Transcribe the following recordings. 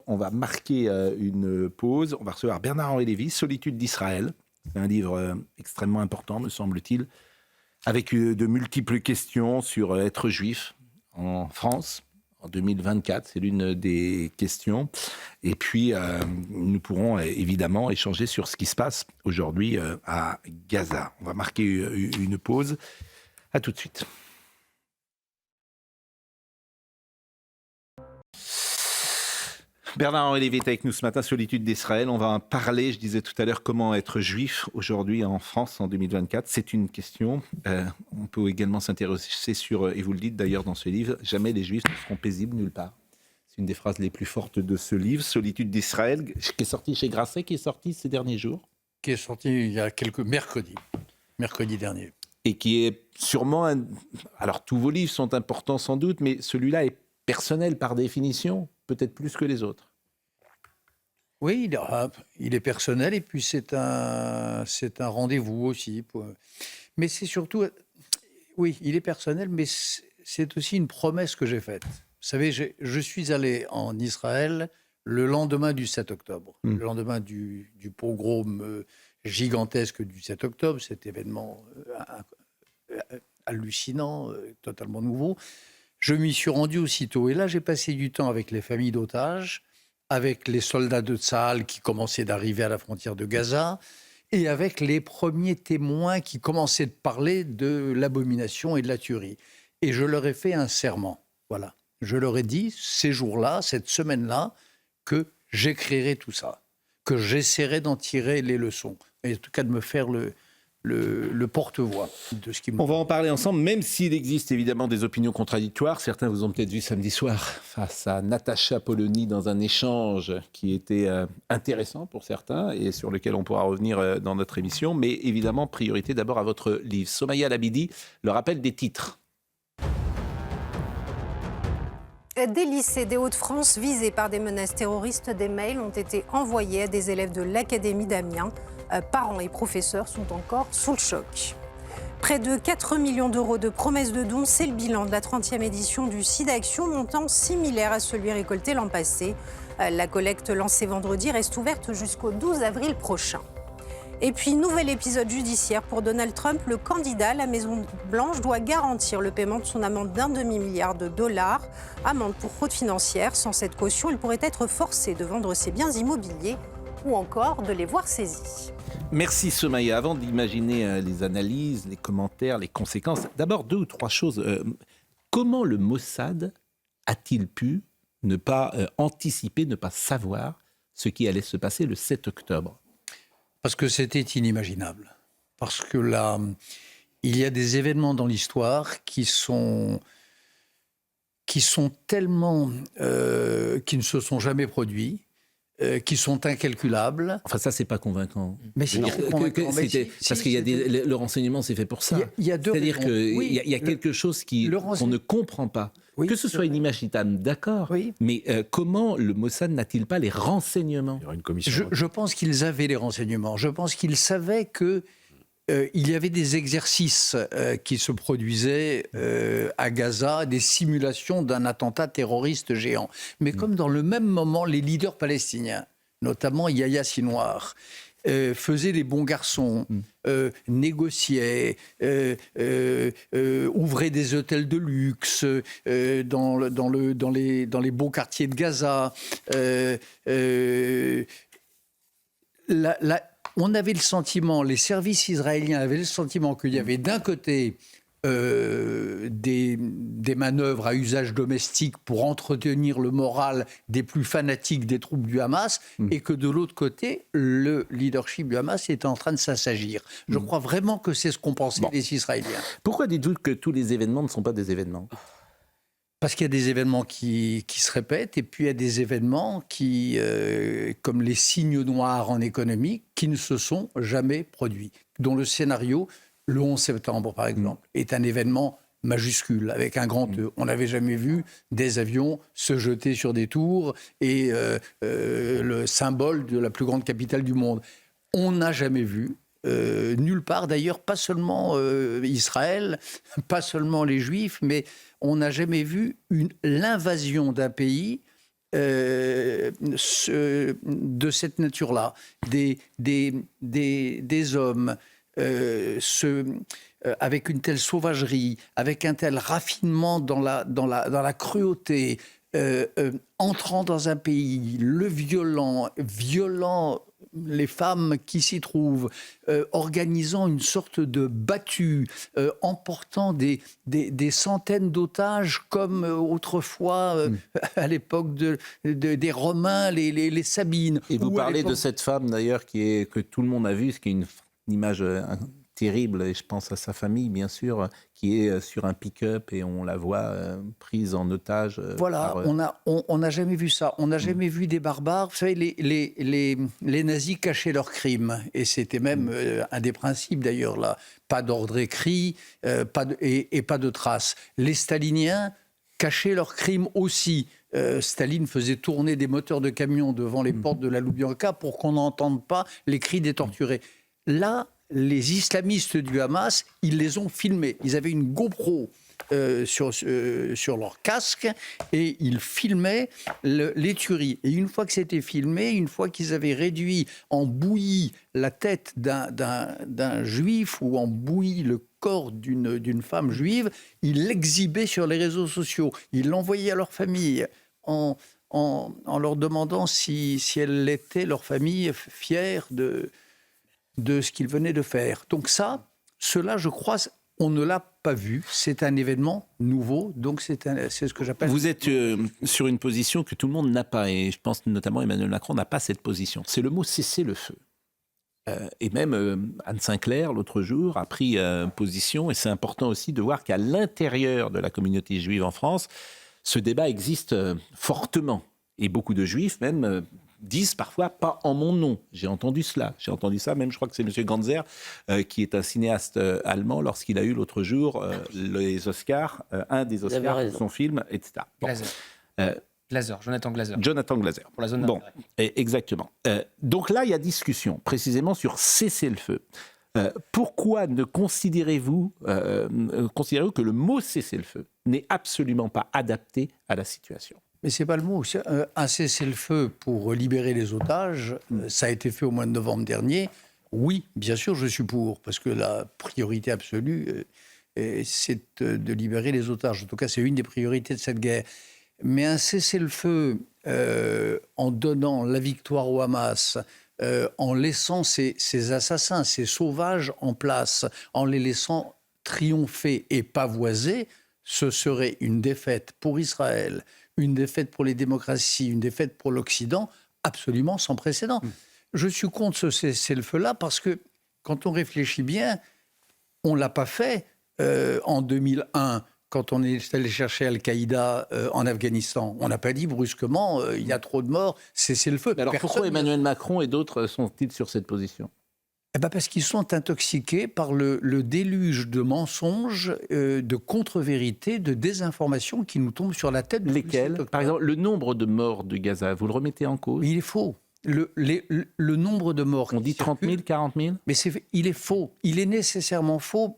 on va marquer une pause. On va recevoir Bernard-Henri Lévy, Solitude d'Israël. C'est un livre extrêmement important, me semble-t-il, avec de multiples questions sur être juif en France en 2024. C'est l'une des questions. Et puis, nous pourrons évidemment échanger sur ce qui se passe aujourd'hui à Gaza. On va marquer une pause. À tout de suite. Bernard-Henri Lévy est avec nous ce matin, Solitude d'Israël. On va en parler, je disais tout à l'heure, comment être juif aujourd'hui en France en 2024. C'est une question. On peut également s'intéresser sur, et vous le dites d'ailleurs dans ce livre, jamais les juifs ne seront paisibles nulle part. C'est une des phrases les plus fortes de ce livre, Solitude d'Israël, qui est sorti chez Grasset, qui est sorti ces derniers jours. Qui est sorti il y a mercredi dernier. Et qui est sûrement... Alors tous vos livres sont importants sans doute, mais celui-là est personnel par définition, peut-être plus que les autres. Oui, il est personnel et puis c'est un rendez-vous aussi. Mais c'est surtout... Oui, il est personnel, mais c'est aussi une promesse que j'ai faite. Vous savez, je suis allé en Israël le lendemain du 7 octobre, le lendemain du pogrom gigantesque du 7 octobre, cet événement hallucinant, totalement nouveau. Je m'y suis rendu aussitôt. Et là, j'ai passé du temps avec les familles d'otages, avec les soldats de Tsahal qui commençaient d'arriver à la frontière de Gaza, et avec les premiers témoins qui commençaient de parler de l'abomination et de la tuerie. Et je leur ai fait un serment. Voilà. Je leur ai dit, ces jours-là, cette semaine-là, que j'écrirai tout ça, que j'essaierai d'en tirer les leçons, et en tout cas de me faire le porte-voix de ce qui me... On va en parler ensemble, même s'il existe évidemment des opinions contradictoires. Certains vous ont peut-être vu samedi soir face à Natacha Polony dans un échange qui était intéressant pour certains et sur lequel on pourra revenir dans notre émission. Mais évidemment, priorité d'abord à votre livre. Somaya Labidi, le rappel des titres. Des lycées des Hauts-de-France visés par des menaces terroristes, des mails ont été envoyés à des élèves de l'Académie d'Amiens. Parents et professeurs sont encore sous le choc. Près de 4 millions d'euros de promesses de dons, c'est le bilan de la 30e édition du SIDAction, montant similaire à celui récolté l'an passé. La collecte lancée vendredi reste ouverte jusqu'au 12 avril prochain. Et puis, nouvel épisode judiciaire pour Donald Trump. Le candidat à la Maison-Blanche doit garantir le paiement de son amende d'1 demi-milliard de dollars. Amende pour fraude financière. Sans cette caution, il pourrait être forcé de vendre ses biens immobiliers ou encore de les voir saisis. Merci Somaya. Avant d'imaginer les analyses, les commentaires, les conséquences, d'abord 2 ou 3 choses. Comment le Mossad a-t-il pu ne pas anticiper, ne pas savoir ce qui allait se passer le 7 octobre ? Parce que c'était inimaginable. Parce que là, il y a des événements dans l'histoire qui sont tellement... qui ne se sont jamais produits, qui sont incalculables. Enfin, ça, c'est pas convaincant. Mais c'est parce qu'il y a le renseignement, c'est fait pour ça. Il y a deux C'est-à-dire raisons. qu'il y a quelque chose qu'on ne comprend pas. Oui, que ce soit inimaginable, d'accord. Oui. Mais comment le Mossad n'a-t-il pas les renseignements ? Il y aura une commission. Je pense qu'ils avaient les renseignements. Je pense qu'ils savaient que il y avait des exercices qui se produisaient à Gaza, des simulations d'un attentat terroriste géant. Mais comme dans le même moment, les leaders palestiniens, notamment Yahya Sinwar, faisaient les bons garçons, négociaient, ouvraient des hôtels de luxe dans les beaux quartiers de Gaza. On avait le sentiment, les services israéliens avaient le sentiment qu'il y avait d'un côté des manœuvres à usage domestique pour entretenir le moral des plus fanatiques des troupes du Hamas et que de l'autre côté, le leadership du Hamas était en train de s'assagir. Je crois vraiment que c'est ce qu'ont pensé les Israéliens. Pourquoi dites-vous que tous les événements ne sont pas des événements ? Parce qu'il y a des événements qui se répètent et puis il y a des événements qui, comme les signes noirs en économie, qui ne se sont jamais produits. Dont le scénario, le 11 septembre par exemple, est un événement majuscule, avec un grand E. On n'avait jamais vu des avions se jeter sur des tours et le symbole de la plus grande capitale du monde. On n'a jamais vu nulle part, d'ailleurs, pas seulement Israël, pas seulement les Juifs, mais on n'a jamais vu l'invasion d'un pays de cette nature-là, des hommes avec une telle sauvagerie, avec un tel raffinement dans la cruauté, entrant dans un pays, le violant les femmes qui s'y trouvent, organisant une sorte de battue, emportant des centaines d'otages comme autrefois à l'époque des Romains, les Sabines. Et vous parlez de cette femme d'ailleurs que tout le monde a vue, ce qui est une image terrible, et je pense à sa famille bien sûr, qui est sur un pick-up et on la voit prise en otage. Voilà, on n'a jamais vu ça. On n'a jamais vu des barbares. Vous savez, les nazis cachaient leurs crimes. Et c'était même un des principes d'ailleurs, là. Pas d'ordre écrit pas de traces. Les staliniens cachaient leurs crimes aussi. Staline faisait tourner des moteurs de camions devant les portes de la Loubianka pour qu'on n'entende pas les cris des torturés. Là, les islamistes du Hamas, ils les ont filmés. Ils avaient une GoPro sur leur casque et ils filmaient les tueries. Et une fois que c'était filmé, une fois qu'ils avaient réduit en bouillie la tête d'un juif ou en bouillie le corps d'une femme juive, ils l'exhibaient sur les réseaux sociaux. Ils l'envoyaient à leur famille en leur demandant si elle était, leur famille, fière de ce qu'ils venaient de faire. Donc cela, je crois, on ne l'a pas vu. C'est un événement nouveau, donc c'est ce que j'appelle... Vous êtes sur une position que tout le monde n'a pas, et je pense notamment Emmanuel Macron n'a pas cette position. C'est le mot cessez-le-feu. Et même Anne Sinclair, l'autre jour, a pris position, et c'est important aussi de voir qu'à l'intérieur de la communauté juive en France, ce débat existe fortement. Et beaucoup de juifs même... disent parfois pas en mon nom. J'ai entendu cela. J'ai entendu ça, même je crois que c'est M. Ganzer, qui est un cinéaste allemand, lorsqu'il a eu l'autre jour les Oscars, un des Oscars pour son film, etc. Bon. Jonathan Glazer. Jonathan Glazer. Pour la zone d'intérêt. Exactement. Donc là, il y a discussion, précisément sur cessez-le-feu. Pourquoi ne considérez-vous que le mot cessez-le-feu n'est absolument pas adapté à la situation ? Mais ce n'est pas le mot. Un cessez-le-feu pour libérer les otages, ça a été fait au mois de novembre dernier. Oui, bien sûr, je suis pour, parce que la priorité absolue, c'est de libérer les otages. En tout cas, c'est une des priorités de cette guerre. Mais un cessez-le-feu en donnant la victoire au Hamas, en laissant ces assassins, ces sauvages en place, en les laissant triompher et pavoiser, ce serait une défaite pour Israël, une défaite pour les démocraties, une défaite pour l'Occident, absolument sans précédent. Je suis contre ce cessez-le-feu-là parce que, quand on réfléchit bien, on ne l'a pas fait en 2001, quand on est allé chercher Al-Qaïda en Afghanistan. On n'a pas dit brusquement, il y a trop de morts, cessez-le-feu. Alors pourquoi Emmanuel Macron et d'autres sont-ils sur cette position ? Parce qu'ils sont intoxiqués par le déluge de mensonges, de contre-vérités, de désinformations qui nous tombent sur la tête. Lesquels ? Par exemple, le nombre de morts de Gaza, vous le remettez en cause ? Mais il est faux. Le nombre de morts... On dit 30 000, 40 000 ? Mais il est faux. Il est nécessairement faux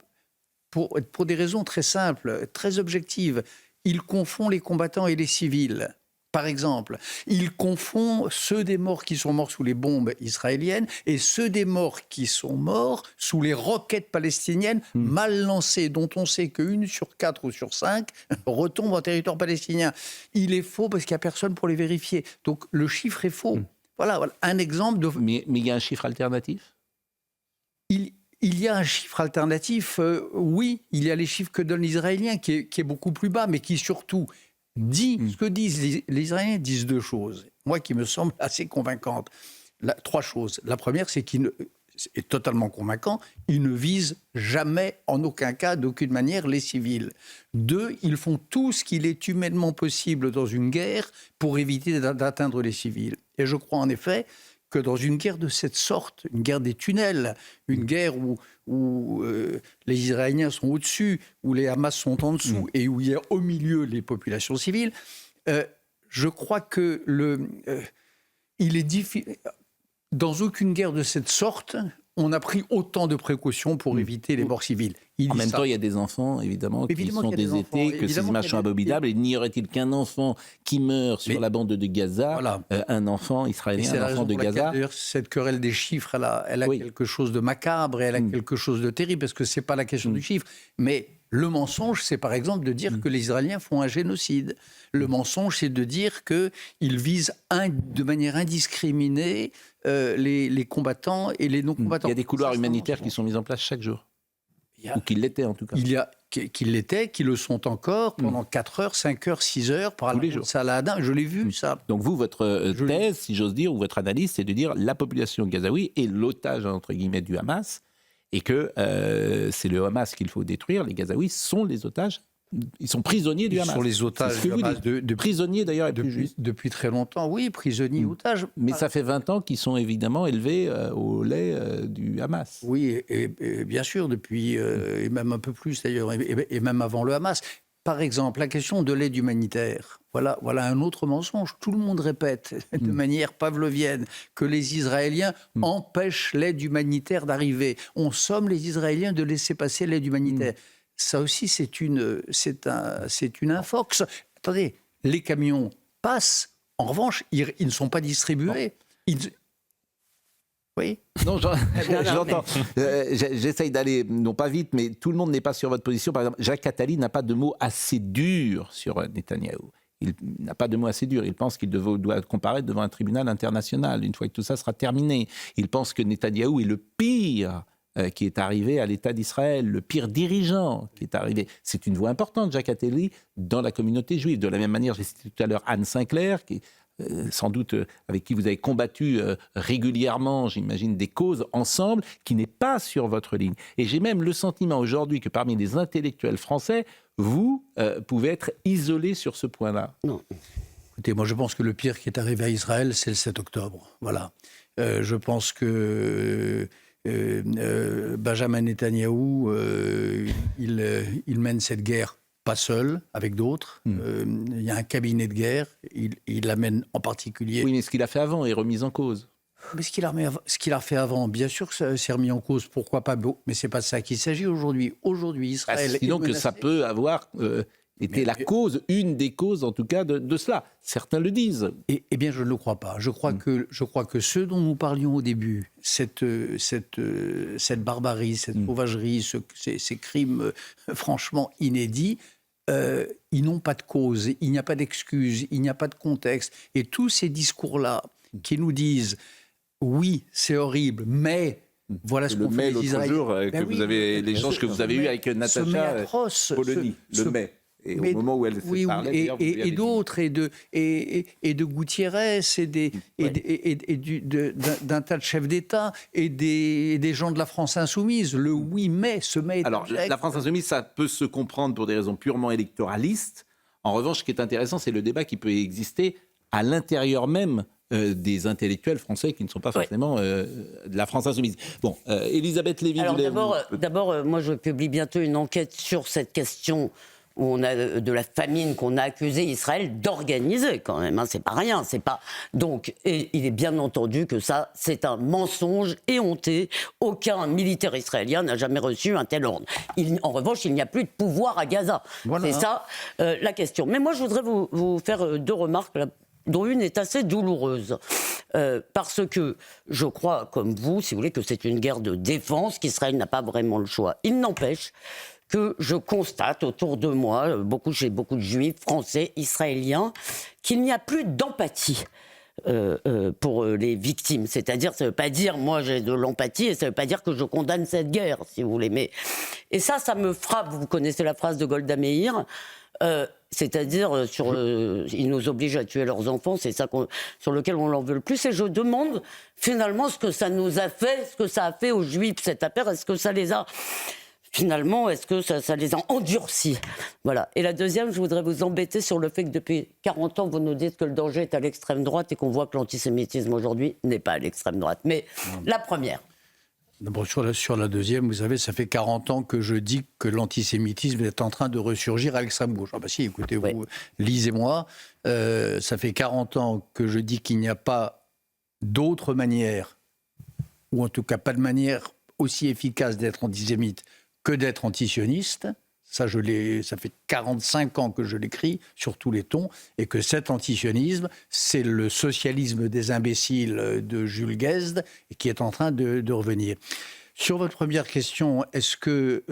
pour des raisons très simples, très objectives. Il confond les combattants et les civils. Par exemple, il confond ceux des morts qui sont morts sous les bombes israéliennes et ceux des morts qui sont morts sous les roquettes palestiniennes mal lancées, dont on sait qu'une sur 4 ou sur 5 retombe en territoire palestinien. Il est faux parce qu'il n'y a personne pour les vérifier. Donc le chiffre est faux. Voilà un exemple de... Mais il y a un chiffre alternatif ? Il y a un chiffre alternatif, oui. Il y a les chiffres que donne l'Israélien qui est beaucoup plus bas, mais qui surtout... ce que disent les Israéliens disent deux choses, moi qui me semblent assez convaincantes. Trois choses. La première, c'est est totalement convaincant, ils ne visent jamais, en aucun cas, d'aucune manière, les civils. Deux, ils font tout ce qu'il est humainement possible dans une guerre pour éviter d'atteindre les civils. Et je crois en effet que dans une guerre de cette sorte, une guerre des tunnels, une guerre où les Israéliens sont au-dessus, où les Hamas sont en dessous et où il y a au milieu les populations civiles, je crois que il est difficile. Dans aucune guerre de cette sorte, on a pris autant de précautions pour éviter les morts civiles. En même temps, il y a des enfants, évidemment qui Évidemment sont qu'il y a des désétés, enfants. que ces images sont abominables. Et n'y aurait-il qu'un enfant qui meurt sur la bande de Gaza, Voilà. Un enfant Et israélien, c'est un la enfant raison de pour laquelle, Gaza. d'ailleurs, cette querelle des chiffres, elle a Oui. quelque chose de macabre et elle a quelque chose de terrible, parce que ce n'est pas la question du chiffre. Mais le mensonge, c'est par exemple de dire que les Israéliens font un génocide. Le mensonge, c'est de dire qu'ils visent de manière indiscriminée les combattants et les non-combattants. Il y a des couloirs Ça, c'est un humanitaires qui mensonge. sont mis en place chaque jour. Il y a- Ou qui l'étaient en tout cas. Il y a qui l'étaient, qui le sont encore pendant 4 heures, 5 heures, 6 heures par Tous les la jours. Saladin. Je l'ai vu, ça. Donc vous, votre Je- thèse, si j'ose dire, ou votre analyse, c'est de dire la population gazaoui est l'otage, entre guillemets, du Hamas, et que c'est le Hamas qu'il faut détruire. Les Gazaouis sont les otages. Ils sont prisonniers du Ils Hamas. sont les C'est otages ce que du vous Hamas dites. Prisonniers, d'ailleurs, est plus juste. depuis très longtemps. Oui, prisonniers, otages. Mais ça fait 20 ans qu'ils sont évidemment élevés au lait du Hamas. Oui, et bien sûr, depuis, et même un peu plus d'ailleurs, et même avant le Hamas. Par exemple, la question de l'aide humanitaire. Voilà un autre mensonge. Tout le monde répète de manière pavlovienne que les Israéliens empêchent l'aide humanitaire d'arriver. On somme les Israéliens de laisser passer l'aide humanitaire. Ça aussi, c'est une infox. Attendez, les camions passent. En revanche, ils ne sont pas distribués. Oui. Non, j'entends. J'essaye d'aller, non pas vite, mais tout le monde n'est pas sur votre position. Par exemple, Jacques Attali n'a pas de mots assez durs sur Netanyahou. Il n'a pas de mots assez durs. Il pense qu'il doit comparaître devant un tribunal international une fois que tout ça sera terminé. Il pense que Netanyahou est le pire qui est arrivé à l'État d'Israël, le pire dirigeant qui est arrivé. C'est une voix importante, Jacques Attali, dans la communauté juive. De la même manière, j'ai cité tout à l'heure Anne Sinclair, qui sans doute avec qui vous avez combattu régulièrement, j'imagine, des causes ensemble, qui n'est pas sur votre ligne. Et j'ai même le sentiment aujourd'hui que parmi les intellectuels français, vous pouvez être isolé sur ce point-là. Non. Écoutez, moi je pense que le pire qui est arrivé à Israël, c'est le 7 octobre. Voilà. Je pense que Benjamin Netanyahou, il mène cette guerre pas seul, avec d'autres. Il y a un cabinet de guerre. Il l'amène en particulier. Oui, mais ce qu'il a fait avant est remis en cause. Mais ce qu'il a fait avant, bien sûr que ça s'est remis en cause. Pourquoi pas? Mais c'est pas de ça qu'il s'agit aujourd'hui. Aujourd'hui, Israël. Sinon est que ça menacé. peut avoir été la cause, une des causes en tout cas de cela. Certains le disent. Eh bien, je ne le crois pas. Je crois que ce dont nous parlions au début, cette barbarie, cette sauvagerie, ces crimes franchement inédits, ils n'ont pas de cause, il n'y a pas d'excuse, il n'y a pas de contexte. Et tous ces discours-là qui nous disent « oui, c'est horrible, mais… » Voilà ce Le qu'on fait mai, les l'autre Israéliens. jour, Ben oui, l'échange que vous avez eu avec ce mai Natacha atroce, Polony, le mai. Et au moment où elle oui, parlait, d'ailleurs, vous lui avez et dit- d'autres, et de Gutiérrez, d'un tas de chefs d'État, et des gens de la France insoumise. Le oui, mais, ce mais est Alors, abject. la France insoumise, ça peut se comprendre pour des raisons purement électoralistes. En revanche, ce qui est intéressant, c'est le débat qui peut exister à l'intérieur même des intellectuels français qui ne sont pas forcément de la France insoumise. Bon, Elisabeth Lévy... Alors voulait- d'abord, moi je publie bientôt une enquête sur cette question où on a de la famine qu'on a accusé Israël d'organiser quand même, hein, c'est pas rien, c'est pas... Donc, et il est bien entendu que ça, c'est un mensonge éhonté, aucun militaire israélien n'a jamais reçu un tel ordre. En revanche, il n'y a plus de pouvoir à Gaza. Voilà. C'est ça la question. Mais moi je voudrais vous faire deux remarques, dont une est assez douloureuse. Parce que je crois, comme vous, si vous voulez, que c'est une guerre de défense, qu'Israël n'a pas vraiment le choix. Il n'empêche que je constate autour de moi, chez beaucoup de juifs, français, israéliens, qu'il n'y a plus d'empathie pour les victimes. C'est-à-dire, ça ne veut pas dire, moi j'ai de l'empathie, et ça ne veut pas dire que je condamne cette guerre, si vous voulez. Et ça me frappe. Vous connaissez la phrase de Golda Meir, c'est-à-dire, ils nous obligent à tuer leurs enfants, c'est ça sur lequel on l'en veut le plus. Et je demande finalement ce que ça nous a fait, ce que ça a fait aux Juifs, cette affaire, est-ce que ça les a... Finalement, est-ce que ça les a endurcis? Voilà. Et la deuxième, je voudrais vous embêter sur le fait que depuis 40 ans, vous nous dites que le danger est à l'extrême droite et qu'on voit que l'antisémitisme aujourd'hui n'est pas à l'extrême droite. Mais la première. D'abord, sur la deuxième, vous savez, ça fait 40 ans que je dis que l'antisémitisme est en train de ressurgir à l'extrême gauche. Ah bah si, écoutez, vous, Oui. lisez-moi. Ça fait 40 ans que je dis qu'il n'y a pas d'autre manière ou en tout cas pas de manière aussi efficace d'être antisémite que d'être antisioniste. Ça fait 45 ans que je l'écris sur tous les tons, et que cet antisionisme, c'est le socialisme des imbéciles de Jules Guesde, et qui est en train de revenir. Sur votre première question, est-ce que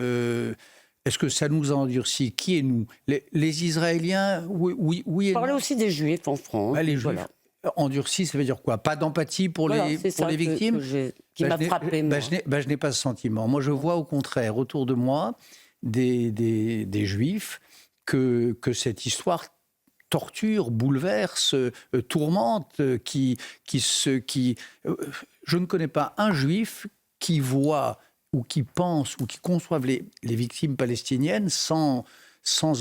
ça nous a endurci? Qui est nous? Les Israéliens, oui et Parlez non. aussi des Juifs en France. Les Juifs. Voilà. Endurci, ça veut dire quoi? Pas d'empathie pour Voilà, les victimes? qui m'a frappé, moi. Je n'ai pas ce sentiment. Moi, je vois au contraire autour de moi des Juifs que cette histoire torture, bouleverse, tourmente, je ne connais pas un Juif qui voit ou qui pense ou qui conçoive les victimes palestiniennes sans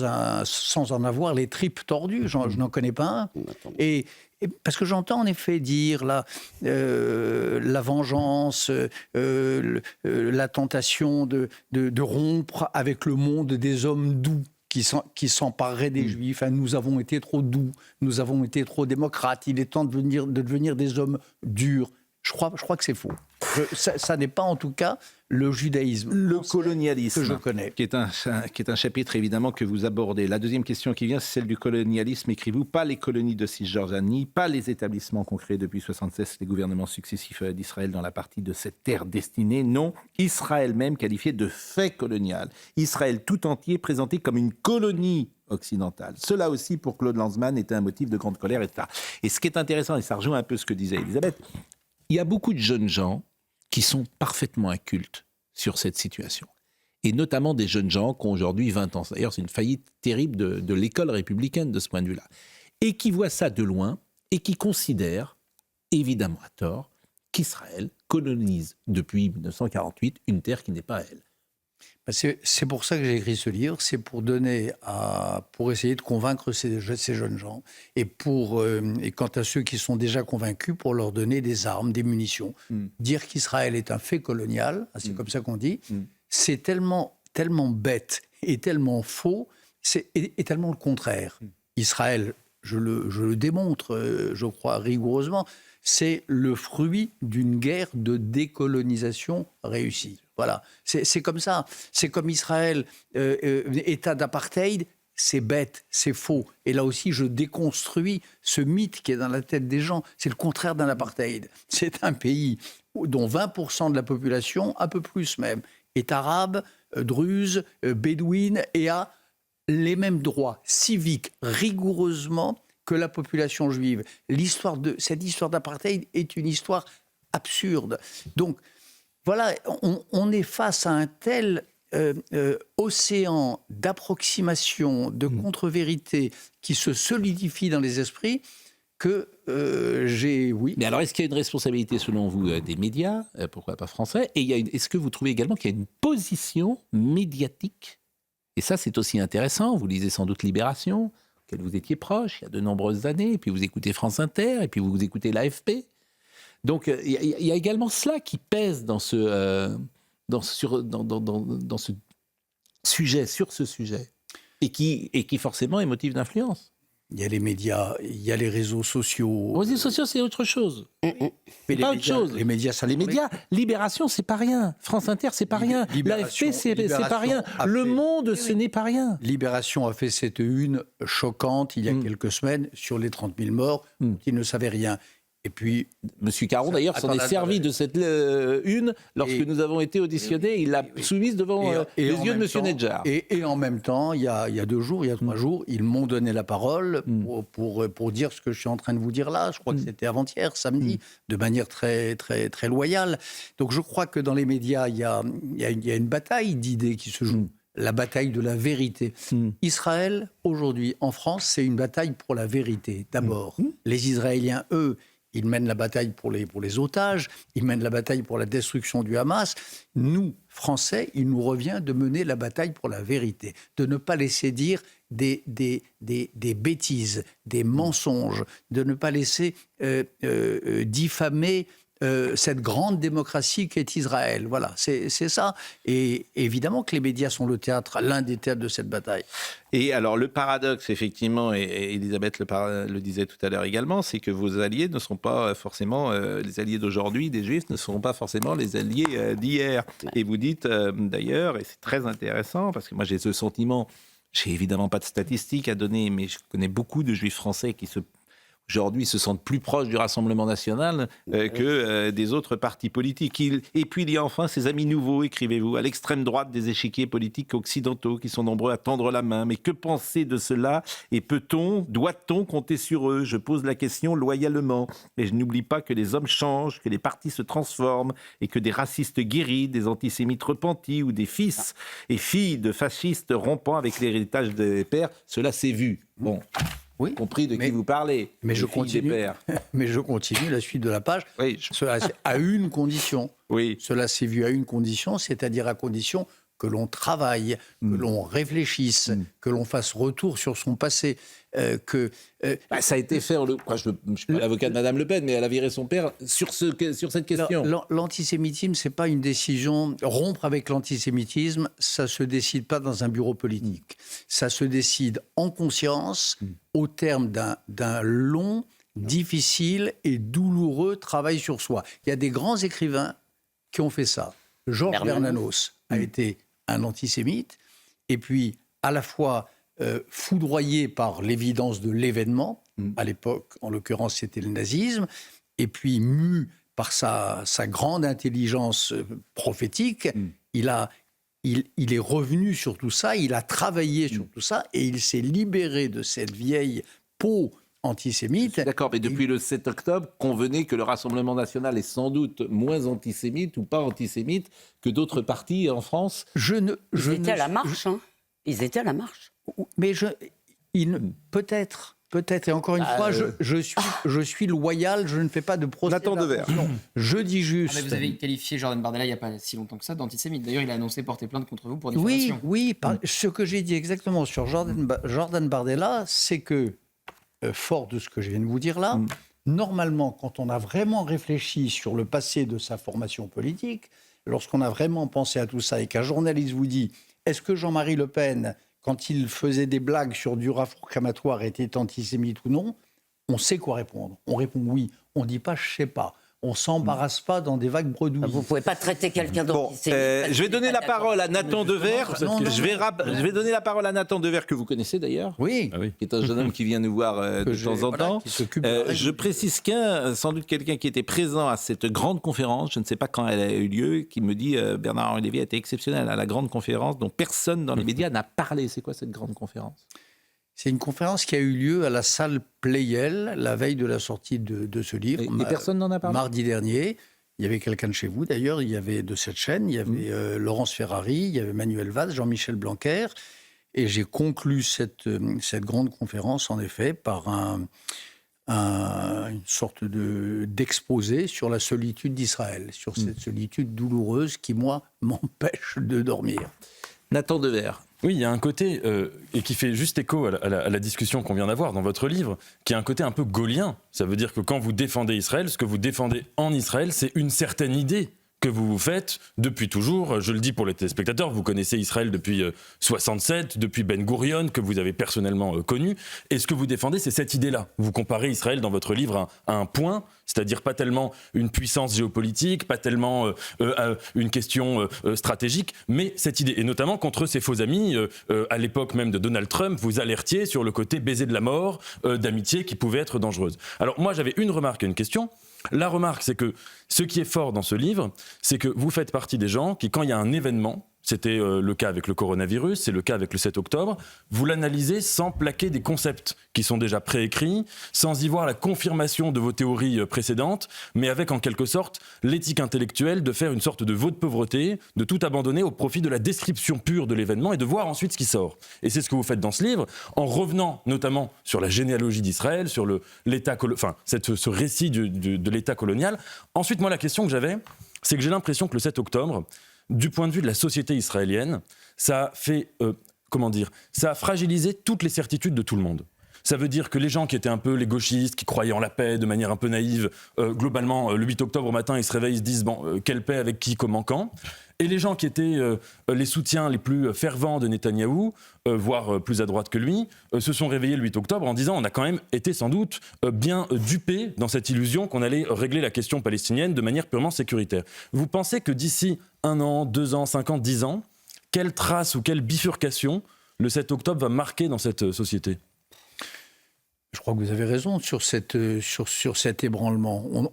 en avoir les tripes tordues. Je n'en connais pas un. Et parce que j'entends en effet dire la vengeance, la tentation de rompre avec le monde des hommes doux qui s'empareraient des Juifs. Nous avons été trop doux, nous avons été trop démocrates, il est temps de devenir des hommes durs. Je crois que c'est faux. Ça n'est pas en tout cas le judaïsme. Le colonialisme, que je connais. Qui est un chapitre évidemment que vous abordez. La deuxième question qui vient, c'est celle du colonialisme. Écrivez-vous, pas les colonies de Cisjordanie, pas les établissements qu'on crée depuis 1976, les gouvernements successifs d'Israël dans la partie de cette terre destinée. Non, Israël même qualifié de fait colonial. Israël tout entier présenté comme une colonie occidentale. Cela aussi, pour Claude Lanzmann, était un motif de grande colère, etc. Et ce qui est intéressant, et ça rejoint un peu ce que disait Elisabeth, il y a beaucoup de jeunes gens qui sont parfaitement incultes sur cette situation. Et notamment des jeunes gens qui ont aujourd'hui 20 ans. D'ailleurs, c'est une faillite terrible de l'école républicaine de ce point de vue-là. Et qui voient ça de loin et qui considèrent, évidemment à tort, qu'Israël colonise depuis 1948 une terre qui n'est pas à elle. C'est pour ça que j'ai écrit ce livre, c'est pour essayer de convaincre ces jeunes gens, et quant à ceux qui sont déjà convaincus, pour leur donner des armes, des munitions. Dire qu'Israël est un fait colonial, c'est comme ça qu'on dit, c'est tellement bête et tellement faux, et tellement le contraire. Israël, je le démontre, je crois rigoureusement, c'est le fruit d'une guerre de décolonisation réussie. Voilà, c'est comme ça. C'est comme Israël, État d'apartheid, c'est bête, c'est faux. Et là aussi, je déconstruis ce mythe qui est dans la tête des gens. C'est le contraire d'un apartheid. C'est un pays dont 20% de la population, un peu plus même, est arabe, druze, bédouine, et a les mêmes droits civiques rigoureusement que la population juive. Cette histoire d'apartheid est une histoire absurde. Donc, voilà, on est face à un tel océan d'approximation, de contre-vérité qui se solidifie dans les esprits que oui. Mais alors, est-ce qu'il y a une responsabilité, selon vous, des médias, pourquoi pas français, et est-ce que vous trouvez également qu'il y a une position médiatique? Et ça, c'est aussi intéressant. Vous lisez sans doute Libération, auquel vous étiez proche il y a de nombreuses années, et puis vous écoutez France Inter, et puis vous écoutez l'AFP. Donc, il y a également cela qui pèse dans ce sujet, et qui forcément est motif d'influence. Il y a les médias, il y a les réseaux sociaux. Les réseaux sociaux, c'est autre chose. Mais pas autre chose. Les médias, ça Les médias, Libération, c'est pas rien. France Inter, c'est pas rien. L'AFP, c'est pas rien. Le Monde, ce n'est pas rien. Libération a fait cette une choquante il y a quelques semaines sur les 30 000 morts, qui ne savaient rien. Et puis, Monsieur Caron, d'ailleurs, s'en est servi de cette une lorsque nous avons été auditionnés. Il l'a soumise devant les yeux de Monsieur Nedjar. Et en même temps, il y a 2 jours, il y a 3 jours, ils m'ont donné la parole pour dire ce que je suis en train de vous dire là. Je crois que c'était avant-hier, samedi, de manière très, très, très loyale. Donc je crois que dans les médias, il y a une bataille d'idées qui se joue. La bataille de la vérité. Israël, aujourd'hui, en France, c'est une bataille pour la vérité. D'abord, les Israéliens, eux, ils mènent la bataille pour les otages, ils mènent la bataille pour la destruction du Hamas. Nous, Français, il nous revient de mener la bataille pour la vérité, de ne pas laisser dire des bêtises, des mensonges, de ne pas laisser diffamer cette grande démocratie qu'est Israël. Voilà, c'est ça. Et évidemment que les médias sont l'un des théâtres de cette bataille. Et alors, le paradoxe, effectivement, et Elisabeth le disait tout à l'heure également, c'est que vos alliés ne sont pas forcément les alliés d'aujourd'hui, des Juifs, ne seront pas forcément les alliés d'hier. Et vous dites, d'ailleurs, et c'est très intéressant, parce que moi j'ai ce sentiment, j'ai évidemment pas de statistiques à donner, mais je connais beaucoup de Juifs français qui aujourd'hui se sentent plus proches du Rassemblement national que des autres partis politiques. Et puis il y a enfin ces amis nouveaux, écrivez-vous, à l'extrême droite des échiquiers politiques occidentaux qui sont nombreux à tendre la main. Mais que penser de cela? Et doit-on compter sur eux? Je pose la question loyalement. Et je n'oublie pas que les hommes changent, que les partis se transforment et que des racistes guéris, des antisémites repentis ou des fils et filles de fascistes rompant avec l'héritage des pères, cela s'est vu. Bon. Oui, compris de qui vous parlez. Mais je continue. Mais je continue la suite de la page. Oui, Cela à une condition. Oui. Cela s'est vu à une condition, c'est-à-dire à condition que l'on travaille, que l'on réfléchisse, que l'on fasse retour sur son passé, ça a été fait. Je ne suis pas l'avocat de Madame Le Pen, mais elle a viré son père sur cette question. L'antisémitisme, c'est pas une décision. Rompre avec l'antisémitisme, ça se décide pas dans un bureau politique. Ça se décide en conscience, au terme d'un long, difficile et douloureux travail sur soi. Il y a des grands écrivains qui ont fait ça. Georges Bernanos a été un antisémite, et puis à la fois foudroyé par l'évidence de l'événement, à l'époque, en l'occurrence, c'était le nazisme, et puis mu par sa grande intelligence prophétique, il est revenu sur tout ça, il a travaillé sur tout ça, et il s'est libéré de cette vieille peau antisémite. D'accord, mais depuis le 7 octobre, convenez que le Rassemblement national est sans doute moins antisémite ou pas antisémite que d'autres partis en France. Ils étaient à la marche. Ils étaient à la marche. Mais peut-être, et encore une fois, je suis loyal, je ne fais pas de procès. Nathan Dever. Je dis juste. Vous avez qualifié Jordan Bardella il n'y a pas si longtemps que ça d'antisémite. D'ailleurs, il a annoncé porter plainte contre vous pour diffamation. Oui, ce que j'ai dit exactement sur Jordan Bardella, c'est que, fort de ce que je viens de vous dire là, normalement, quand on a vraiment réfléchi sur le passé de sa formation politique, lorsqu'on a vraiment pensé à tout ça et qu'un journaliste vous dit « Est-ce que Jean-Marie Le Pen, quand il faisait des blagues sur du rafrancamatoire, était antisémite ou non ?» On sait quoi répondre. On répond oui. On ne dit pas « je ne sais pas ». On ne s'embarrasse pas dans des vagues bredouilles. Vous ne pouvez pas traiter quelqu'un d'antisémite. Je vais donner la parole à Nathan Dever. Je vais donner la parole à Nathan Dever, que vous connaissez d'ailleurs. Oui. Qui est un jeune homme qui vient nous voir de temps en temps. Je précise sans doute quelqu'un qui était présent à cette grande conférence, je ne sais pas quand elle a eu lieu, qui me dit Bernard-Henri Lévy a été exceptionnel à la grande conférence dont personne dans les médias n'a parlé. C'est quoi cette grande conférence ? C'est une conférence qui a eu lieu à la salle Pleyel, la veille de la sortie de ce livre. Et personne n'en a parlé ? Mardi dernier. Il y avait quelqu'un de chez vous, d'ailleurs. Il y avait de cette chaîne. Il y avait Laurence Ferrari, il y avait Manuel Valls, Jean-Michel Blanquer. Et j'ai conclu cette grande conférence, en effet, par une sorte d'exposé sur la solitude d'Israël, sur cette solitude douloureuse qui, moi, m'empêche de dormir. Nathan Dever. Oui, il y a un côté, et qui fait juste écho à la discussion qu'on vient d'avoir dans votre livre, qui a un côté un peu gaulien. Ça veut dire que quand vous défendez Israël, ce que vous défendez en Israël, c'est une certaine idée que vous faites depuis toujours. Je le dis pour les téléspectateurs, vous connaissez Israël depuis 67, depuis Ben Gurion, que vous avez personnellement connu. Et ce que vous défendez, c'est cette idée-là. Vous comparez Israël dans votre livre à un point, c'est-à-dire pas tellement une puissance géopolitique, pas tellement une question stratégique, mais cette idée. Et notamment contre ses faux amis, à l'époque même de Donald Trump, vous alertiez sur le côté baiser de la mort, d'amitié qui pouvait être dangereuse. Alors moi, j'avais une remarque et une question. La remarque, c'est que ce qui est fort dans ce livre, c'est que vous faites partie des gens qui, quand il y a un événement, c'était le cas avec le coronavirus, c'est le cas avec le 7 octobre, vous l'analysez sans plaquer des concepts qui sont déjà préécrits, sans y voir la confirmation de vos théories précédentes, mais avec en quelque sorte l'éthique intellectuelle de faire une sorte de vœu de pauvreté, de tout abandonner au profit de la description pure de l'événement et de voir ensuite ce qui sort. Et c'est ce que vous faites dans ce livre, en revenant notamment sur la généalogie d'Israël, sur ce récit de l'État colonial. Ensuite, moi, la question que j'avais, c'est que j'ai l'impression que le 7 octobre, du point de vue de la société israélienne, ça a fait, ça a fragilisé toutes les certitudes de tout le monde. Ça veut dire que les gens qui étaient un peu les gauchistes, qui croyaient en la paix de manière un peu naïve, globalement, le 8 octobre au matin, ils se réveillent, ils se disent quelle paix, avec qui, comment, quand. Et les gens qui étaient les soutiens les plus fervents de Netanyahou, voire plus à droite que lui, se sont réveillés le 8 octobre en disant on a quand même été sans doute bien dupés dans cette illusion qu'on allait régler la question palestinienne de manière purement sécuritaire. Vous pensez que d'ici 1 an, 2 ans, 5 ans, 10 ans, quelle trace ou quelle bifurcation le 7 octobre va marquer dans cette société ? Je crois que vous avez raison sur cet ébranlement.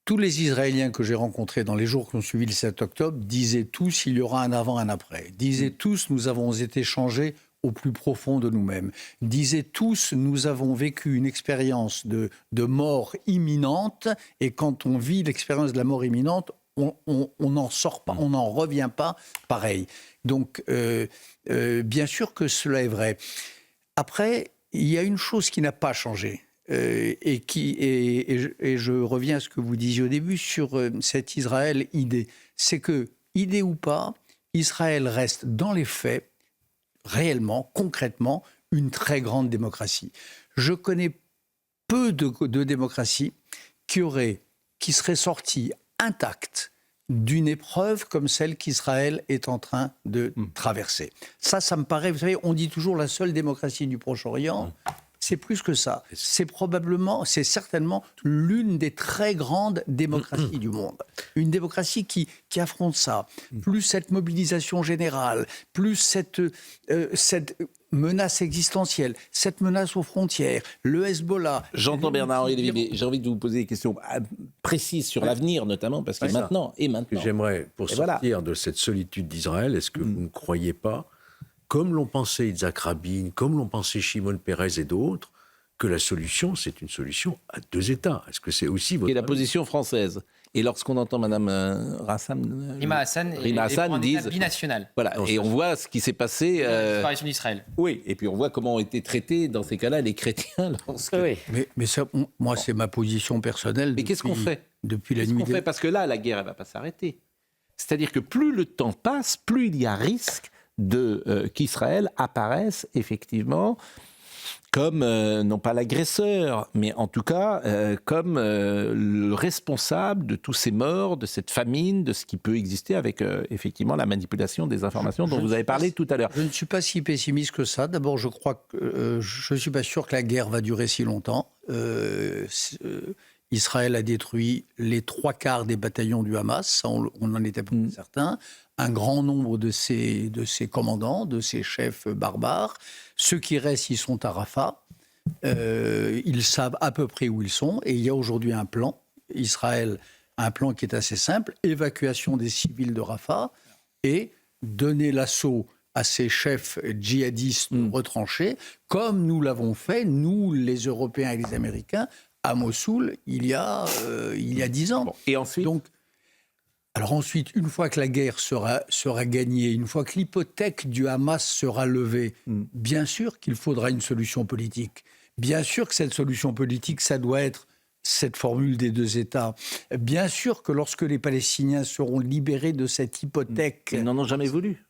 Tous les Israéliens que j'ai rencontrés dans les jours qui ont suivi le 7 octobre disaient tous il y aura un avant, un après. Disaient tous nous avons été changés au plus profond de nous-mêmes. Disaient tous nous avons vécu une expérience de mort imminente et quand on vit l'expérience de la mort imminente, on n'en sort pas, on n'en revient pas pareil. Donc bien sûr que cela est vrai. Après, il y a une chose qui n'a pas changé. Et je reviens à ce que vous disiez au début sur cette Israël-idée. C'est que, idée ou pas, Israël reste dans les faits, réellement, concrètement, une très grande démocratie. Je connais peu de démocraties qui seraient sorties intactes d'une épreuve comme celle qu'Israël est en train de traverser. Ça me paraît, vous savez, on dit toujours la seule démocratie du Proche-Orient. C'est plus que ça. C'est certainement l'une des très grandes démocraties du monde. Une démocratie qui affronte ça. Plus cette mobilisation générale, plus cette menace existentielle, cette menace aux frontières, le Hezbollah. J'entends Bernard-Henri Lévy, mais j'ai envie de vous poser des questions précises sur l'avenir, notamment, parce que maintenant. J'aimerais, pour sortir de cette solitude d'Israël, est-ce que vous ne croyez pas, comme l'ont pensé Yitzhak Rabin, comme l'ont pensé Shimon Peres et d'autres, que la solution, c'est une solution à 2 États. Est-ce que c'est aussi votre... Et la position française. Et lorsqu'on entend Mme Rima Hassan disent binational. Voilà, et on voit ce qui s'est passé. La disparition d'Israël. Oui, et puis on voit comment ont été traités dans ces cas-là les chrétiens. Oui. Mais ça, moi, c'est ma position personnelle. Mais qu'est-ce qu'on fait depuis la Qu'est-ce nuit qu'on fait Parce que là, la guerre, elle ne va pas s'arrêter. C'est-à-dire que plus le temps passe, plus il y a risque qu'Israël apparaisse effectivement comme, non pas l'agresseur, mais en tout cas comme le responsable de tous ces morts, de cette famine, de ce qui peut exister avec effectivement la manipulation des informations dont vous avez parlé tout à l'heure. Je ne suis pas si pessimiste que ça. D'abord, je crois que je ne suis pas sûr que la guerre va durer si longtemps. Israël a détruit les 3/4 des bataillons du Hamas, ça, on en était certain. Un grand nombre de ses commandants, de ses chefs barbares. Ceux qui restent, ils sont à Rafah. Ils savent à peu près où ils sont. Et il y a aujourd'hui un plan, Israël, un plan qui est assez simple, évacuation des civils de Rafah et donner l'assaut à ces chefs djihadistes retranchés, comme nous l'avons fait, nous, les Européens et les Américains, à Mossoul, il y a 10 ans. Bon. Et ensuite Alors ensuite, une fois que la guerre sera gagnée, une fois que l'hypothèque du Hamas sera levée, bien sûr qu'il faudra une solution politique. Bien sûr que cette solution politique, ça doit être cette formule des 2 États. Bien sûr que lorsque les Palestiniens seront libérés de cette hypothèque... Ils n'en ont jamais voulu.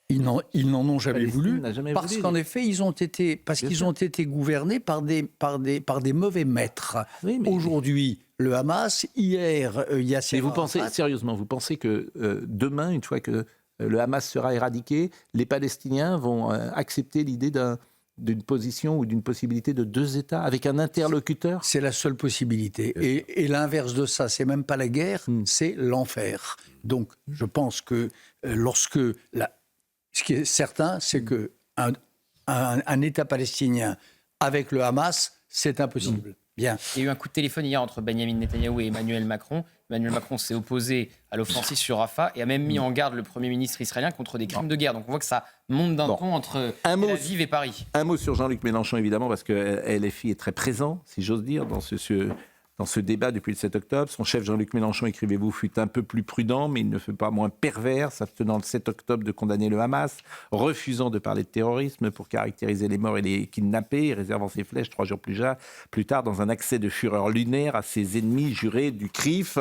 Ils n'en ont jamais voulu, parce voulu. qu'en effet, ils ont été gouvernés par des mauvais maîtres. Oui, mais... Aujourd'hui, le Hamas, hier, Yasser Arafat... Sérieusement, vous pensez que demain, une fois que le Hamas sera éradiqué, les Palestiniens vont accepter l'idée d'une position ou d'une possibilité de 2 États avec un interlocuteur ? C'est la seule possibilité. Et l'inverse de ça, c'est même pas la guerre, c'est l'enfer. Donc, je pense que ce qui est certain, c'est qu'un État palestinien avec le Hamas, c'est impossible. Bien. Il y a eu un coup de téléphone hier entre Benjamin Netanyahou et Emmanuel Macron. Emmanuel Macron s'est opposé à l'offensive sur Rafah et a même mis en garde le Premier ministre israélien contre des crimes de guerre. Donc on voit que ça monte d'un ton entre Tel Aviv et Paris. Un mot sur Jean-Luc Mélenchon, évidemment, parce que LFI est très présent, si j'ose dire, dans dans ce débat depuis le 7 octobre. Son chef Jean-Luc Mélenchon, écrivez-vous, fut un peu plus prudent, mais il ne fut pas moins pervers, s'abstenant le 7 octobre de condamner le Hamas, refusant de parler de terrorisme pour caractériser les morts et les kidnappés, réservant ses flèches 3 jours plus tard dans un accès de fureur lunaire à ses ennemis jurés du CRIF.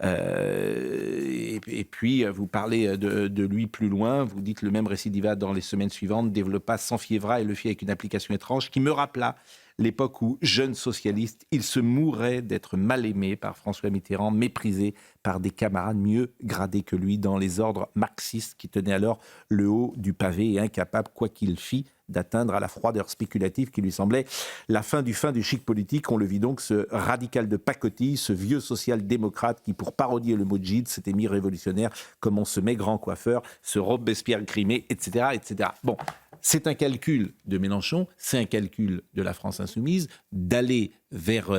Et puis, vous parlez de lui plus loin, vous dites le même récidivat dans les semaines suivantes, développa sans fiévra et le fit avec une application étrange qui me rappela l'époque où, jeune socialiste, il se mourait d'être mal aimé par François Mitterrand, méprisé par des camarades mieux gradés que lui dans les ordres marxistes qui tenaient alors le haut du pavé et incapable, quoi qu'il fît, d'atteindre à la froideur spéculative qui lui semblait la fin du chic politique. On le vit donc, ce radical de pacotille, ce vieux social-démocrate qui, pour parodier le mot djihad, s'était mis révolutionnaire comme on se met grand coiffeur, ce Robespierre grimé, etc., etc. Bon, c'est un calcul de Mélenchon, c'est un calcul de la France insoumise, d'aller vers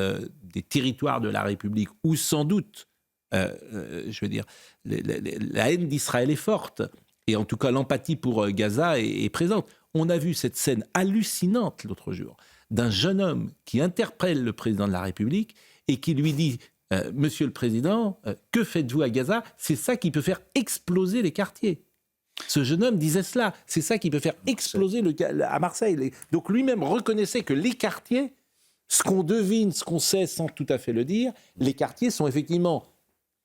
des territoires de la République où sans doute, je veux dire, la haine d'Israël est forte, et en tout cas l'empathie pour Gaza est présente. On a vu cette scène hallucinante l'autre jour d'un jeune homme qui interpelle le président de la République et qui lui dit « Monsieur le Président, que faites-vous à Gaza ? C'est ça qui peut faire exploser les quartiers. » Ce jeune homme disait cela. C'est ça qui peut faire exploser à Marseille. Donc lui-même reconnaissait que les quartiers, ce qu'on devine, ce qu'on sait sans tout à fait le dire, les quartiers sont effectivement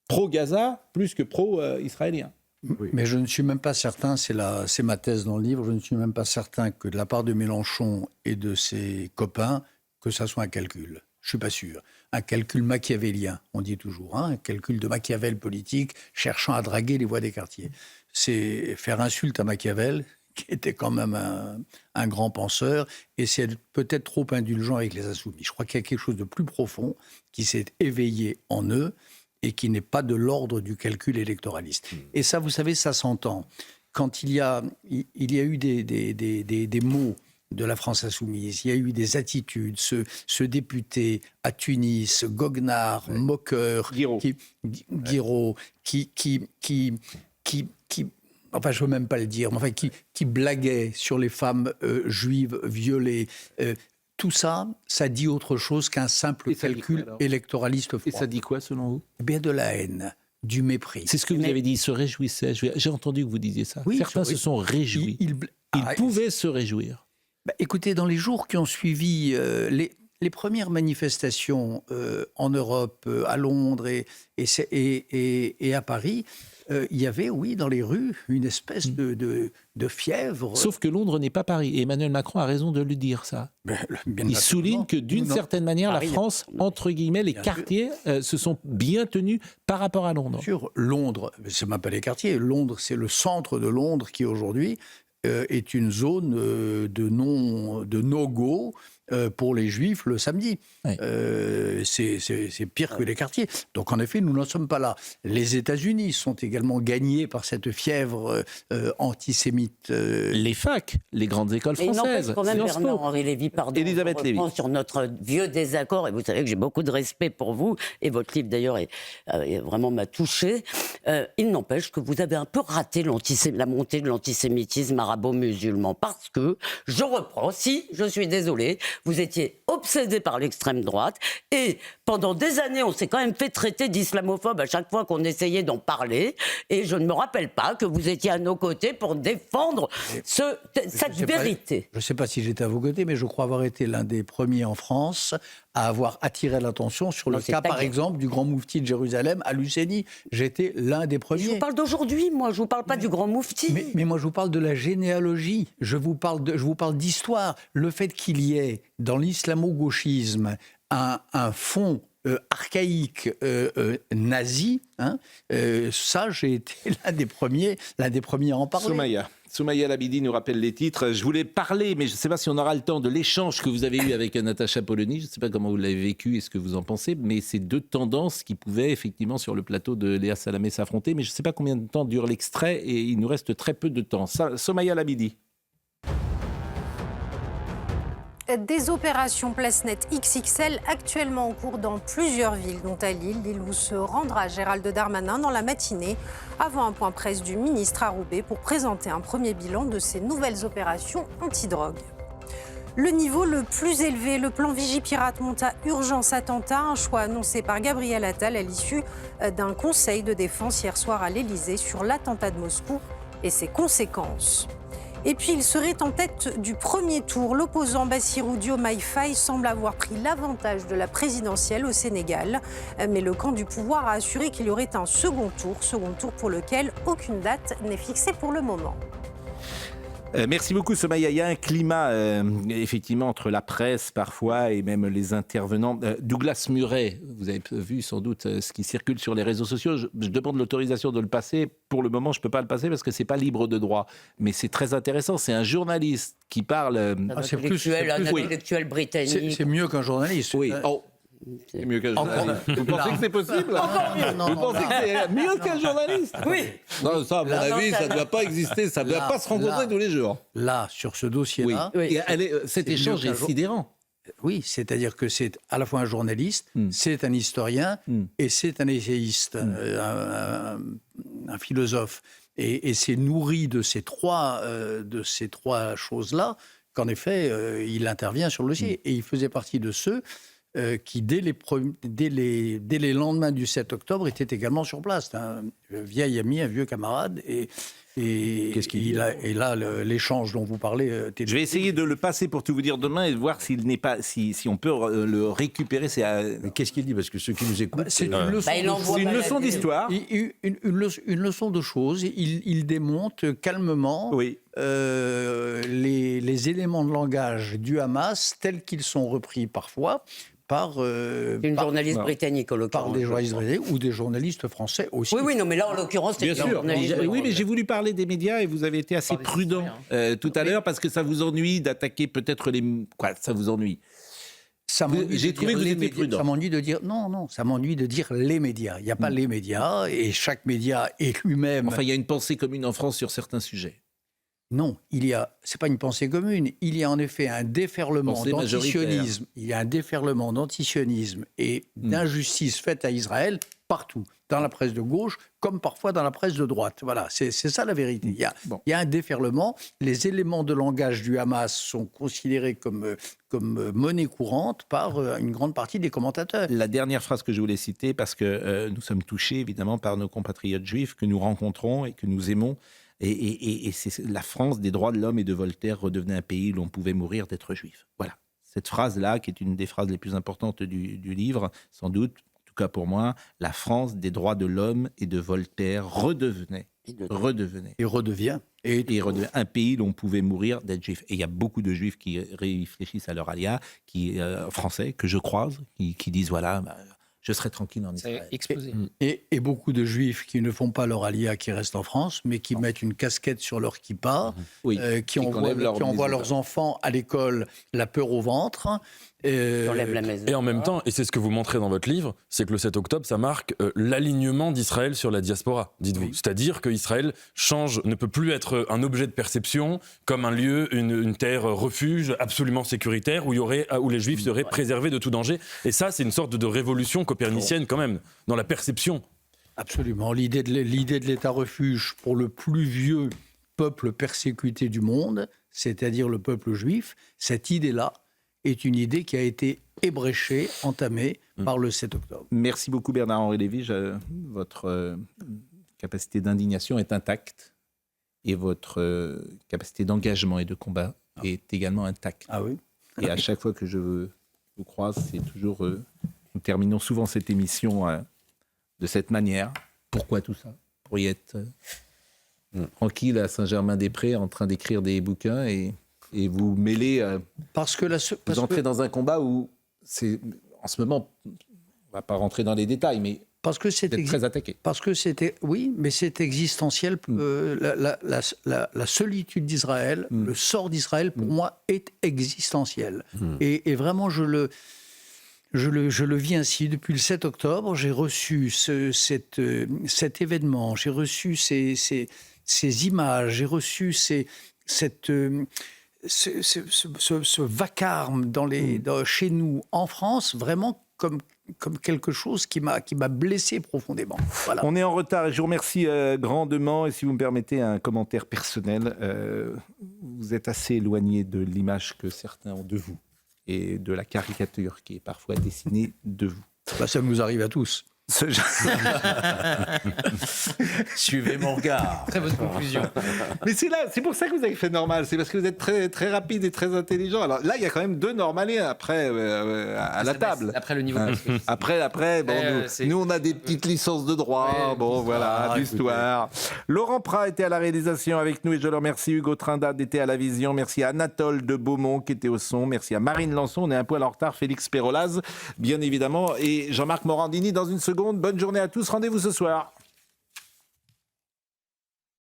pro-Gaza plus que pro-israélien. Oui. Mais je ne suis même pas certain, c'est ma thèse dans le livre, je ne suis même pas certain que de la part de Mélenchon et de ses copains, que ça soit un calcul. Je ne suis pas sûr. Un calcul machiavélien, on dit toujours, un calcul de Machiavel politique cherchant à draguer les voix des quartiers. C'est faire insulte à Machiavel, qui était quand même un grand penseur, et c'est peut-être trop indulgent avec les insoumis. Je crois qu'il y a quelque chose de plus profond qui s'est éveillé en eux et qui n'est pas de l'ordre du calcul électoraliste. Et ça, vous savez, ça s'entend. Quand il y a eu des mots de la France insoumise, il y a eu des attitudes, ce député à Tunis, goguenard, moqueur, Guiraud, enfin, je ne veux même pas le dire, mais enfin, qui blaguait sur les femmes juives violées. Tout ça, ça dit autre chose qu'un simple calcul électoraliste froid. Et ça dit quoi, selon vous ? Eh bien, de la haine, du mépris. C'est ce que vous avez dit, il se réjouissait. J'ai entendu que vous disiez ça. Oui, certains se sont réjouis. Ils pouvaient se réjouir. Bah, écoutez, dans les jours qui ont suivi les premières manifestations en Europe, à Londres et à Paris, il y avait, oui, dans les rues, une espèce de fièvre. Sauf que Londres n'est pas Paris. Et Emmanuel Macron a raison de le dire, ça. Il souligne que, d'une certaine manière, la France, entre guillemets, les quartiers se sont bien tenus par rapport à Londres. Sur Londres, ce n'est même pas les quartiers. Londres, c'est le centre de Londres qui, aujourd'hui, est une zone de no-go pour les Juifs le samedi. Oui. C'est pire que les quartiers. Donc en effet, nous n'en sommes pas là. Les États-Unis sont également gagnés par cette fièvre antisémite. Les facs, les grandes écoles françaises. Et quand même Bernard-Henri Lévy, pardon, Elisabeth Lévy. Sur notre vieux désaccord, et vous savez que j'ai beaucoup de respect pour vous, et votre livre d'ailleurs vraiment m'a touché. Il n'empêche que vous avez un peu raté la montée de l'antisémitisme arabo-musulman, parce que, je reprends, je suis désolé, vous étiez obsédé par l'extrême droite et pendant des années, on s'est quand même fait traiter d'islamophobe à chaque fois qu'on essayait d'en parler. Et je ne me rappelle pas que vous étiez à nos côtés pour défendre cette vérité. Je ne sais pas si j'étais à vos côtés, mais je crois avoir été l'un des premiers en France à avoir attiré l'attention sur le cas, par exemple, du grand moufti de Jérusalem à Lucénie. J'étais l'un des premiers. Je vous parle d'aujourd'hui, moi. Je ne vous parle pas du grand moufti. Mais moi, je vous parle de la généalogie. Je vous parle d'histoire. Le fait qu'il y ait dans l'islamo-gauchisme un fond archaïque nazi, ça, j'ai été l'un des premiers à en parler. Soumaïa Labidi nous rappelle les titres. Je voulais parler, mais je ne sais pas si on aura le temps, de l'échange que vous avez eu avec Natacha Polony. Je ne sais pas comment vous l'avez vécu et ce que vous en pensez, mais c'est deux tendances qui pouvaient effectivement sur le plateau de Léa Salamé s'affronter. Mais je ne sais pas combien de temps dure l'extrait et il nous reste très peu de temps. Soumaïa Labidi. Des opérations Place Net XXL actuellement en cours dans plusieurs villes, dont à Lille, l'île où se rendra Gérald Darmanin dans la matinée, avant un point presse du ministre à Roubaix pour présenter un premier bilan de ces nouvelles opérations antidrogue. Le niveau le plus élevé, le plan Vigipirate monte à urgence attentat, un choix annoncé par Gabriel Attal à l'issue d'un conseil de défense hier soir à l'Élysée sur l'attentat de Moscou et ses conséquences. Et puis il serait en tête du premier tour. L'opposant Bassirou Diomaye Faye semble avoir pris l'avantage de la présidentielle au Sénégal. Mais le camp du pouvoir a assuré qu'il y aurait un second tour pour lequel aucune date n'est fixée pour le moment. Merci beaucoup, Somaya. Il y a un climat, effectivement, entre la presse parfois et même les intervenants. Douglas Murray, vous avez vu sans doute ce qui circule sur les réseaux sociaux. Je demande l'autorisation de le passer. Pour le moment, je ne peux pas le passer parce que ce n'est pas libre de droit. Mais c'est très intéressant. C'est un journaliste qui parle... Un intellectuel britannique. C'est mieux qu'un journaliste. Oui. Oh. C'est mieux qu'un journaliste. Vous pensez que c'est possible? Encore mieux. Vous pensez que c'est mieux qu'un journaliste? Oui. Non, ça, à mon avis, ça ne doit pas exister. Ça ne doit pas se rencontrer tous les jours. Là, sur ce dossier-là... Oui. Et cet échange est sidérant. Oui, c'est-à-dire que c'est à la fois un journaliste, c'est un historien et c'est un essayiste, un philosophe. Et c'est nourri de ces trois choses-là qu'en effet, il intervient sur le dossier. Et il faisait partie de ceux qui, dès les lendemains du 7 octobre, étaient également sur place. C'est un vieil ami, un vieux camarade. Et qu'est-ce qu'il dit ? Et là, l'échange dont vous parlez... Je vais essayer de le passer pour tout vous dire demain et de voir s'il n'est pas, si on peut le récupérer. Mais qu'est-ce qu'il dit ? Parce que ceux qui nous écoutent... c'est une leçon d'histoire. Une leçon de choses. Il démonte calmement les éléments de langage du Hamas tels qu'ils sont repris parfois par journaliste britannique, en l'occurrence. Par des journalistes britanniques ou des journalistes français aussi. Oui, non, mais là, en l'occurrence, c'est bien sûr. Oui, mais j'ai voulu parler des médias et vous avez été assez prudent tout à l'heure parce que ça vous ennuie d'attaquer peut-être les... Quoi, ça vous ennuie? J'ai trouvé que vous étiez prudent. Ça m'ennuie de dire... Non, ça m'ennuie de dire les médias. Il n'y a pas les médias et chaque média est lui-même... Enfin, il y a une pensée commune en France sur certains sujets. Non, c'est pas une pensée commune. Il y a en effet un déferlement d'antisionisme. Il y a un déferlement d'antisionisme et d'injustice faite à Israël partout, dans la presse de gauche comme parfois dans la presse de droite. Voilà, c'est ça la vérité. Il y a un déferlement. Les éléments de langage du Hamas sont considérés comme monnaie courante par une grande partie des commentateurs. La dernière phrase que je voulais citer, parce que nous sommes touchés évidemment par nos compatriotes juifs que nous rencontrons et que nous aimons. Et c'est la France des droits de l'homme et de Voltaire redevenait un pays où l'on pouvait mourir d'être juif. Voilà. Cette phrase-là, qui est une des phrases les plus importantes du livre, sans doute, en tout cas pour moi, la France des droits de l'homme et de Voltaire redevenait un pays où l'on pouvait mourir d'être juif. Et il y a beaucoup de juifs qui réfléchissent à leur alia, français, que je croise, qui disent, voilà... je serai tranquille en Israël. Explosé. Et beaucoup de juifs qui ne font pas leur alia, qui restent en France, mais qui mettent une casquette sur leur kippa, qui envoient leurs enfants à l'école la peur au ventre. Et en même temps, et c'est ce que vous montrez dans votre livre, c'est que le 7 octobre, ça marque l'alignement d'Israël sur la diaspora, dites-vous. Oui. C'est-à-dire qu'Israël ne peut plus être un objet de perception comme un lieu, une terre refuge absolument sécuritaire où les Juifs seraient préservés de tout danger. Et ça, c'est une sorte de révolution copernicienne quand même, dans la perception. Absolument. L'idée de l'État refuge pour le plus vieux peuple persécuté du monde, c'est-à-dire le peuple juif, cette idée-là, est une idée qui a été ébréchée, entamée par le 7 octobre. Merci beaucoup Bernard-Henri Lévy. Votre capacité d'indignation est intacte et votre capacité d'engagement et de combat est également intacte. Ah oui. Et à chaque fois que je vous croise, c'est toujours... nous terminons souvent cette émission de cette manière. Pourquoi tout ça? Pour y être tranquille à Saint-Germain-des-Prés en train d'écrire des bouquins et vous mêlez... vous entrez dans un combat où, en ce moment, on ne va pas rentrer dans les détails, mais vous êtes très attaqué. Parce que oui, mais c'est existentiel. La solitude d'Israël, le sort d'Israël, pour moi, est existentiel. Et vraiment, je le vis ainsi. Depuis le 7 octobre, j'ai reçu cet événement, j'ai reçu ces images, j'ai reçu ce vacarme chez nous, en France, vraiment comme quelque chose qui m'a blessé profondément. Voilà. On est en retard et je vous remercie grandement. Et si vous me permettez un commentaire personnel, vous êtes assez éloigné de l'image que certains ont de vous et de la caricature qui est parfois dessinée de vous. Ça nous arrive à tous. Suivez mon regard. Très bonne conclusion. Mais c'est pour ça que vous avez fait normal, c'est parce que vous êtes très, très rapide et très intelligent. Alors là, il y a quand même 2 normalés après à la table. Après le niveau. Après, nous on a des petites licences de droit, d'histoire. Laurent Prat était à la réalisation avec nous et je le remercie. Hugo Trindade était à la vision. Merci à Anatole de Beaumont qui était au son. Merci à Marine Lançon, on est un poil en retard. Félix Perolaz, bien évidemment, et Jean-Marc Morandini dans une seconde. Bonne journée à tous, rendez-vous ce soir.